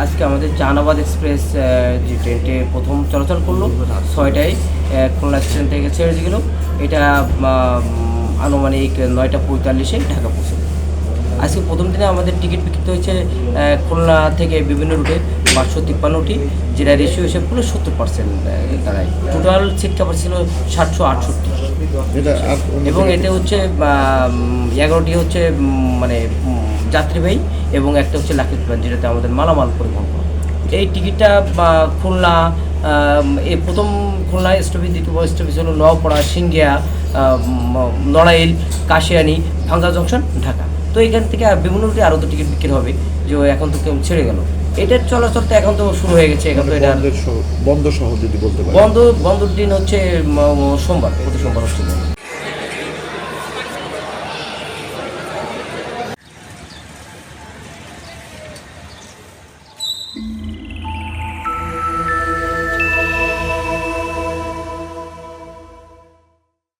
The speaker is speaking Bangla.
আজকে আমাদের জাহানাবাদ এক্সপ্রেস যে ট্রেনটি প্রথম চলাচল করলো 6টায় খুলনা স্টেশন থেকে ছেড়ে গেল। এটা আনুমানিক 9টা 45-এ ঢাকা পৌঁছল। আজকে প্রথম দিনে আমাদের টিকিট বিক্রিত হয়েছে খুলনা থেকে বিভিন্ন রুটে 553টি, যেটা রেশিও হিসেবে পুরো 70% দাঁড়ায়। টোটাল সিট কাভার ছিল 768, এবং এতে হচ্ছে 11টি হচ্ছে মানে যাত্রীবাহী এবং একটা হচ্ছে লাকিট প্ল্যান, যেটাতে আমাদের মালামাল পরিবহন করা। এই টিকিটটা খুলনা এই প্রথম খুলনা স্টপেজ, দ্বিতীয় স্টপেজ হলো নওপাড়া, সিংঘিয়া, নড়াইল, কাশিয়ানি, ভাঙ্গা জংশন, ঢাকা। তো এখান থেকে বিভিন্ন রুটে আরও তো টিকিট বিক্রি হবে, যে এখন তো কেউ ছেড়ে গেল। এটার চলাচল তো এখন তো শুরু হয়ে গেছে। এখন তো এটা বন্ধ সহ যদি বলতে পারি, বন্ধর দিন হচ্ছে সোমবার, প্রতি সোমবার হচ্ছে।